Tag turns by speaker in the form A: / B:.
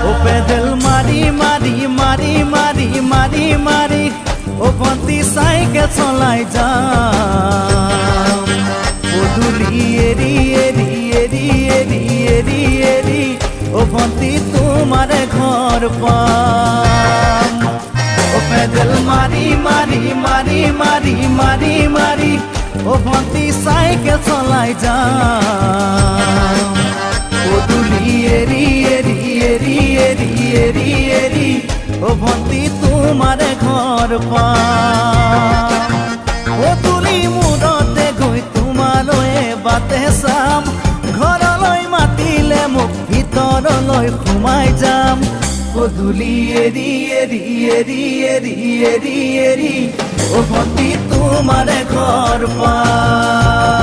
A: ও pedal মারি মারি মারি মারি মারি মারি ও ভন্তি সাইকেল চলাই যাম পদূলি এরি এরি এরি এরি এরি এরি ও ভন্তি তোমার ঘর পাম ও পেডেল মারি মারি মারি মারি মারি মারি ও ভন্তি সাইকেল চলাই যাম পদূলি এরি এরি এরি এরি এরি এরি ও ভন্তি তোমার ঘর পাম পদূলি মূৰতে গৈ তোমালৈ বাটে চাম ঘৰলৈ মাতিলে মোক ভিতৰলৈ সোমাই যাম পদূলি এৰি এৰি এৰি এৰি এৰি এৰি ও ভন্তি তোমার ঘর পাম